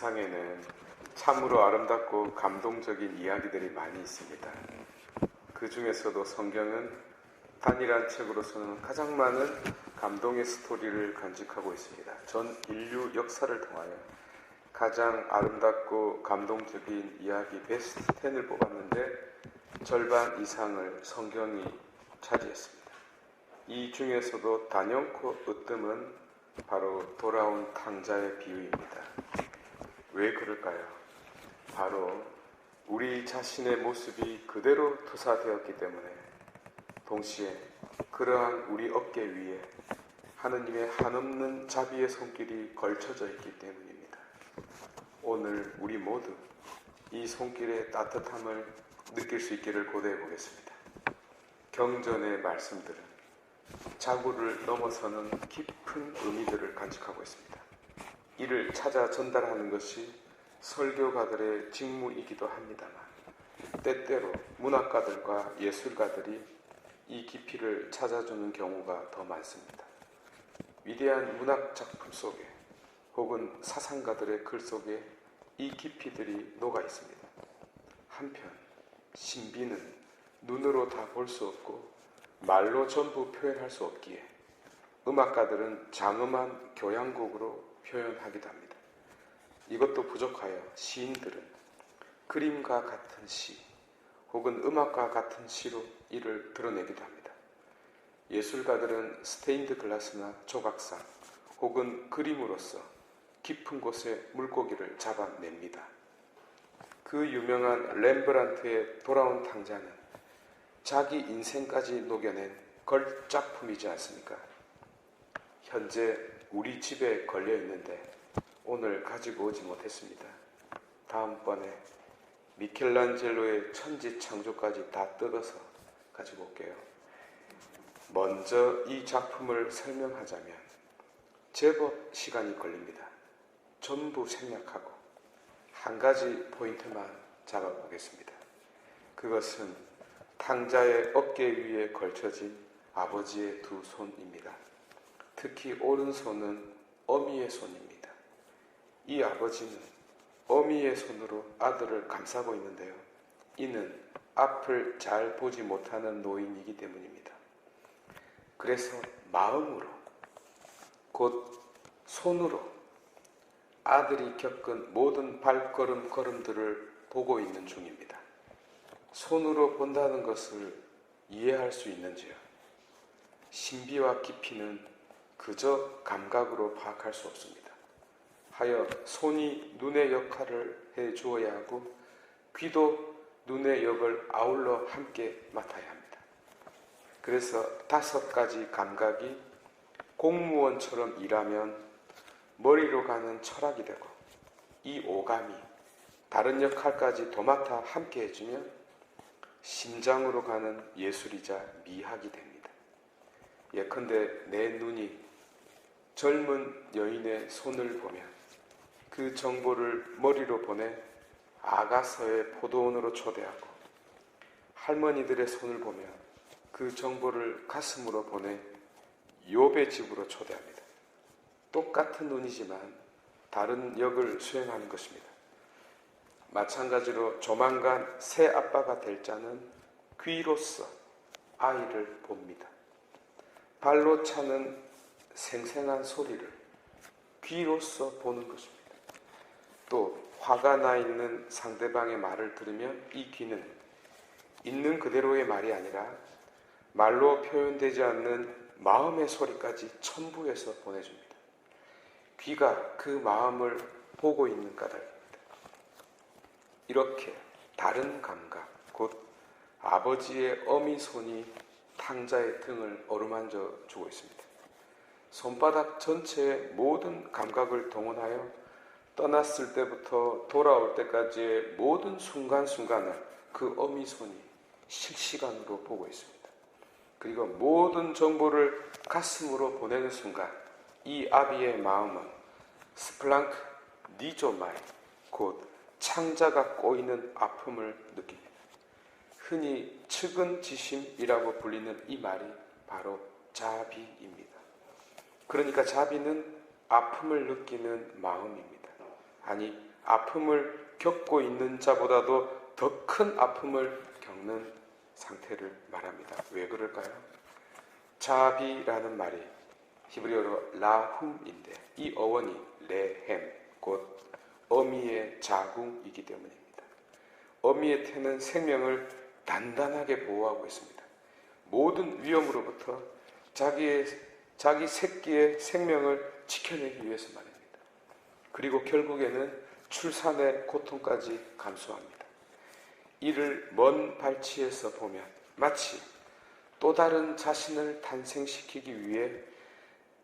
세상에는 참으로 아름답고 감동적인 이야기들이 많이 있습니다. 그 중에서도 성경은 단일한 책으로서는 가장 많은 감동의 스토리를 간직하고 있습니다. 전 인류 역사를 통하여 가장 아름답고 감동적인 이야기 베스트 10을 뽑았는데 절반 이상을 성경이 차지했습니다. 이 중에서도 단연코 으뜸은 바로 돌아온 탕자의 비유입니다. 왜 그럴까요? 바로 우리 자신의 모습이 그대로 투사되었기 때문에 동시에 그러한 우리 어깨 위에 하느님의 한없는 자비의 손길이 걸쳐져 있기 때문입니다. 오늘 우리 모두 이 손길의 따뜻함을 느낄 수 있기를 고대해 보겠습니다. 경전의 말씀들은 자구를 넘어서는 깊은 의미들을 간직하고 있습니다. 이를 찾아 전달하는 것이 설교가들의 직무이기도 합니다만 때때로 문학가들과 예술가들이 이 깊이를 찾아주는 경우가 더 많습니다. 위대한 문학 작품 속에 혹은 사상가들의 글 속에 이 깊이들이 녹아 있습니다. 한편 신비는 눈으로 다 볼 수 없고 말로 전부 표현할 수 없기에 음악가들은 장엄한 교향곡으로 표현하기도 합니다. 이것도 부족하여 시인들은 그림과 같은 시 혹은 음악과 같은 시로 이를 드러내기도 합니다. 예술가들은 스테인드 글라스나 조각상 혹은 그림으로써 깊은 곳에 물고기를 잡아냅니다. 그 유명한 렘브란트의 돌아온 탕자는 자기 인생까지 녹여낸 걸작품이지 않습니까? 현재 우리 집에 걸려 있는데 오늘 가지고 오지 못했습니다. 다음번에 미켈란젤로의 천지창조까지 다 뜯어서 가지고 올게요. 먼저 이 작품을 설명하자면 제법 시간이 걸립니다. 전부 생략하고 한 가지 포인트만 잡아보겠습니다. 그것은 탕자의 어깨 위에 걸쳐진 아버지의 두 손입니다. 특히 오른손은 어미의 손입니다. 이 아버지는 어미의 손으로 아들을 감싸고 있는데요. 이는 앞을 잘 보지 못하는 노인이기 때문입니다. 그래서 마음으로 곧 손으로 아들이 겪은 모든 걸음들을 보고 있는 중입니다. 손으로 본다는 것을 이해할 수 있는지요? 신비와 깊이는 그저 감각으로 파악할 수 없습니다. 하여 손이 눈의 역할을 해 주어야 하고 귀도 눈의 역을 아울러 함께 맡아야 합니다. 그래서 5가지 감각이 공무원처럼 일하면 머리로 가는 철학이 되고 이 오감이 다른 역할까지 도맡아 함께 해주면 심장으로 가는 예술이자 미학이 됩니다. 예컨대 내 눈이 젊은 여인의 손을 보면 그 정보를 머리로 보내 아가서의 포도원으로 초대하고 할머니들의 손을 보면 그 정보를 가슴으로 보내 욥의 집으로 초대합니다. 똑같은 눈이지만 다른 역을 수행하는 것입니다. 마찬가지로 조만간 새 아빠가 될 자는 귀로써 아이를 봅니다. 발로 차는 생생한 소리를 귀로써 보는 것입니다. 또 화가 나 있는 상대방의 말을 들으면 이 귀는 있는 그대로의 말이 아니라 말로 표현되지 않는 마음의 소리까지 첨부해서 보내줍니다. 귀가 그 마음을 보고 있는 까닭입니다. 이렇게 다른 감각, 곧 아버지의 어미 손이 탕자의 등을 어루만져 주고 있습니다. 손바닥 전체의 모든 감각을 동원하여 떠났을 때부터 돌아올 때까지의 모든 순간순간을 그 어미 손이 실시간으로 보고 있습니다. 그리고 모든 정보를 가슴으로 보내는 순간 이 아비의 마음은 스플랑크 니조마이, 곧 창자가 꼬이는 아픔을 느낍니다. 흔히 측은지심이라고 불리는 이 말이 바로 자비입니다. 그러니까 자비는 아픔을 느끼는 마음입니다. 아니, 아픔을 겪고 있는 자보다도 더 큰 아픔을 겪는 상태를 말합니다. 왜 그럴까요? 자비라는 말이 히브리어로 라훔인데 이 어원이 레헴, 곧 어미의 자궁이기 때문입니다. 어미의 태는 생명을 단단하게 보호하고 있습니다. 모든 위험으로부터 자기 새끼의 생명을 지켜내기 위해서 말입니다. 그리고 결국에는 출산의 고통까지 감수합니다. 이를 먼 발치에서 보면 마치 또 다른 자신을 탄생시키기 위해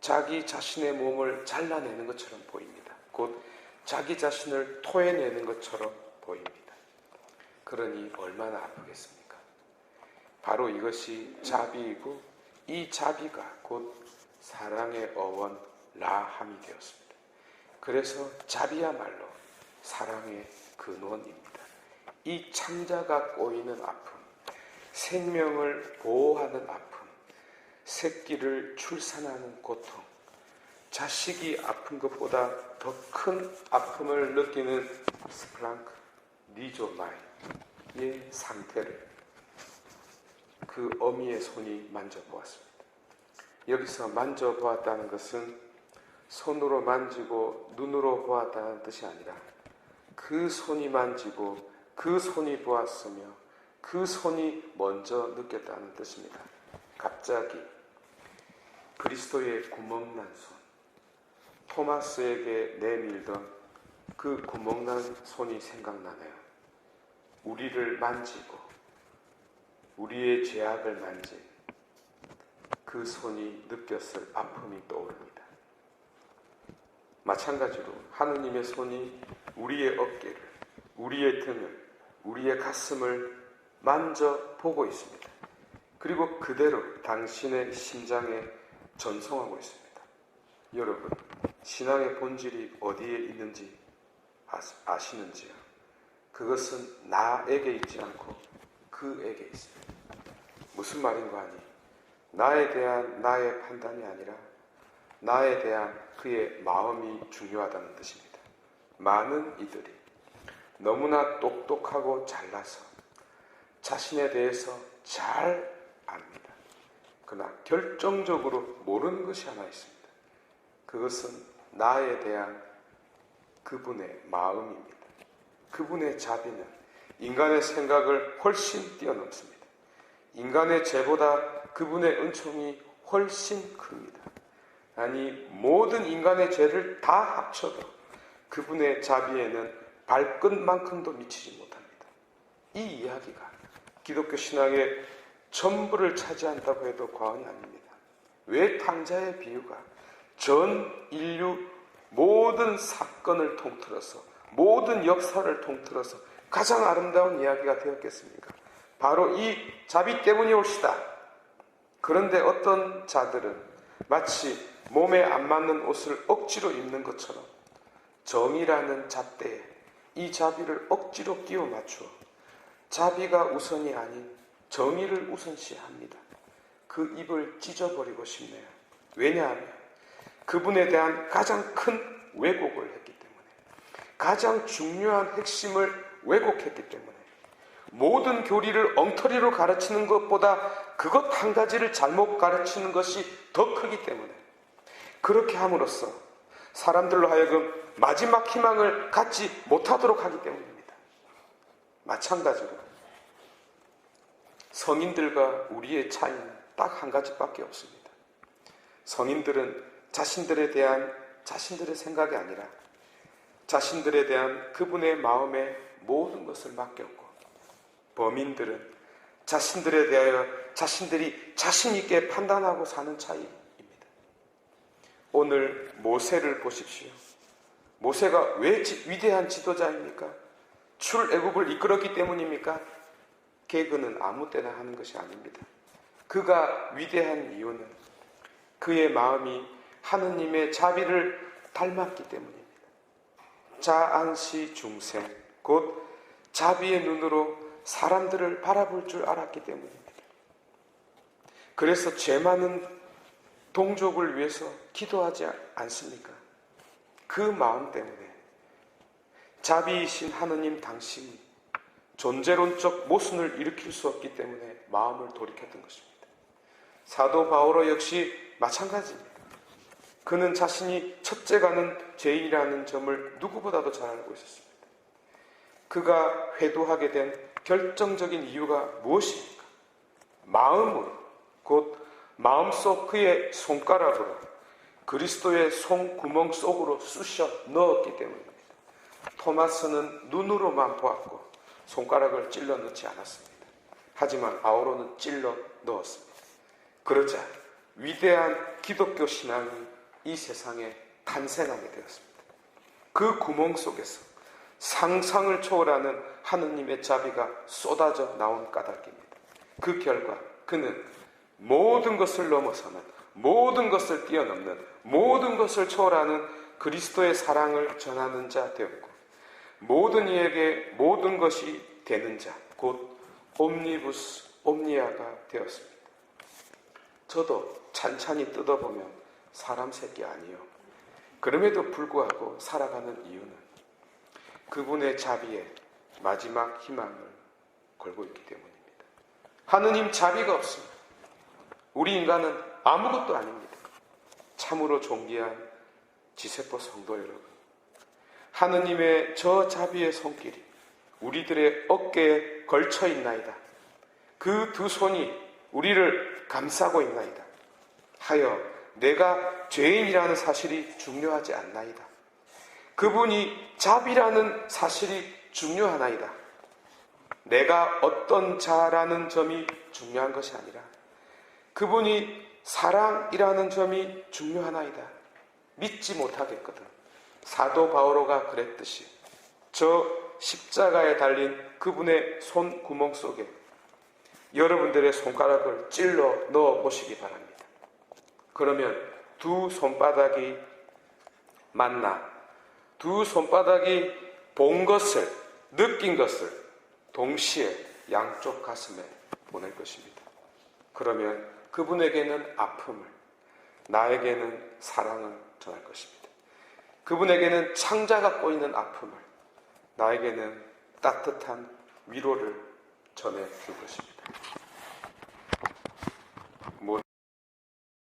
자기 자신의 몸을 잘라내는 것처럼 보입니다. 곧 자기 자신을 토해내는 것처럼 보입니다. 그러니 얼마나 아프겠습니까? 바로 이것이 자비이고 이 자비가 곧 사랑의 어원 라함이 되었습니다. 그래서 자비야말로 사랑의 근원입니다. 이 창자가 꼬이는 아픔, 생명을 보호하는 아픔, 새끼를 출산하는 고통, 자식이 아픈 것보다 더 큰 아픔을 느끼는 스플랑크, 니조마이의 상태를 그 어미의 손이 만져보았습니다. 여기서 만져보았다는 것은 손으로 만지고 눈으로 보았다는 뜻이 아니라 그 손이 만지고 그 손이 보았으며 그 손이 먼저 느꼈다는 뜻입니다. 갑자기 그리스도의 구멍난 손, 토마스에게 내밀던 그 구멍난 손이 생각나네요. 우리를 만지고 우리의 죄악을 만진 그 손이 느꼈을 아픔이 떠오릅니다. 마찬가지로 하느님의 손이 우리의 어깨를, 우리의 등을, 우리의 가슴을 만져보고 있습니다. 그리고 그대로 당신의 심장에 전송하고 있습니다. 여러분, 신앙의 본질이 어디에 있는지 아시는지요? 그것은 나에게 있지 않고 그에게 있습니다. 무슨 말인가 하니 나에 대한 나의 판단이 아니라 나에 대한 그의 마음이 중요하다는 뜻입니다. 많은 이들이 너무나 똑똑하고 잘나서 자신에 대해서 잘 압니다. 그러나 결정적으로 모르는 것이 하나 있습니다. 그것은 나에 대한 그분의 마음입니다. 그분의 자비는 인간의 생각을 훨씬 뛰어넘습니다. 인간의 죄보다 그분의 은총이 훨씬 큽니다. 아니 모든 인간의 죄를 다 합쳐도 그분의 자비에는 발끝만큼도 미치지 못합니다. 이 이야기가 기독교 신앙의 전부를 차지한다고 해도 과언이 아닙니다. 왜 탕자의 비유가 전 인류 모든 사건을 통틀어서 모든 역사를 통틀어서 가장 아름다운 이야기가 되었겠습니까? 바로 이 자비 때문이 올시다. 그런데 어떤 자들은 마치 몸에 안 맞는 옷을 억지로 입는 것처럼 정의라는 잣대에 이 자비를 억지로 끼워 맞추어 자비가 우선이 아닌 정의를 우선시합니다. 그 입을 찢어버리고 싶네요. 왜냐하면 그분에 대한 가장 큰 왜곡을 했기 때문에, 가장 중요한 핵심을 왜곡했기 때문에, 모든 교리를 엉터리로 가르치는 것보다 그것 한 가지를 잘못 가르치는 것이 더 크기 때문에, 그렇게 함으로써 사람들로 하여금 마지막 희망을 갖지 못하도록 하기 때문입니다. 마찬가지로 성인들과 우리의 차이는 딱 한 가지밖에 없습니다. 성인들은 자신들에 대한 자신들의 생각이 아니라 자신들에 대한 그분의 마음에 모든 것을 맡겼고, 범인들은 자신들에 대하여 자신들이 자신 있게 판단하고 사는 차이입니다. 오늘 모세를 보십시오. 모세가 왜 위대한 지도자입니까? 출애굽을 이끌었기 때문입니까? 개그는 아무 때나 하는 것이 아닙니다. 그가 위대한 이유는 그의 마음이 하느님의 자비를 닮았기 때문입니다. 자안시 중생, 곧 자비의 눈으로 사람들을 바라볼 줄 알았기 때문입니다. 그래서 죄 많은 동족을 위해서 기도하지 않습니까? 그 마음 때문에 자비이신 하느님 당신이 존재론적 모순을 일으킬 수 없기 때문에 마음을 돌이켰던 것입니다. 사도 바오로 역시 마찬가지입니다. 그는 자신이 첫째가는 죄인이라는 점을 누구보다도 잘 알고 있었습니다. 그가 회도하게 된 결정적인 이유가 무엇입니까? 마음으로, 곧 마음속 그의 손가락으로 그리스도의 손구멍 속으로 쑤셔 넣었기 때문입니다. 토마스는 눈으로만 보았고 손가락을 찔러 넣지 않았습니다. 하지만 바오로는 찔러 넣었습니다. 그러자 위대한 기독교 신앙이 이 세상에 탄생하게 되었습니다. 그 구멍 속에서 상상을 초월하는 하느님의 자비가 쏟아져 나온 까닭입니다. 그 결과 그는 모든 것을 넘어서는, 모든 것을 뛰어넘는, 모든 것을 초월하는 그리스도의 사랑을 전하는 자 되었고, 모든 이에게 모든 것이 되는 자, 곧 옴니부스 옴니아가 되었습니다. 저도 찬찬히 뜯어보면 사람 새끼 아니요. 그럼에도 불구하고 살아가는 이유는 그분의 자비에 마지막 희망을 걸고 있기 때문입니다. 하느님 자비가 없습니다. 우리 인간은 아무것도 아닙니다. 참으로 존귀한 지세포 성도 여러분, 하느님의 저 자비의 손길이 우리들의 어깨에 걸쳐 있나이다. 그 두 손이 우리를 감싸고 있나이다. 하여 내가 죄인이라는 사실이 중요하지 않나이다. 그분이 자비라는 사실이 중요하나이다. 내가 어떤 자라는 점이 중요한 것이 아니라 그분이 사랑이라는 점이 중요하나이다. 믿지 못하겠거든. 사도 바오로가 그랬듯이 저 십자가에 달린 그분의 손구멍 속에 여러분들의 손가락을 찔러 넣어 보시기 바랍니다. 그러면 두 손바닥이 만나 두 손바닥이 본 것을, 느낀 것을 동시에 양쪽 가슴에 보낼 것입니다. 그러면 그분에게는 아픔을, 나에게는 사랑을 전할 것입니다. 그분에게는 창자가 꼬이는 아픔을, 나에게는 따뜻한 위로를 전해 줄 것입니다.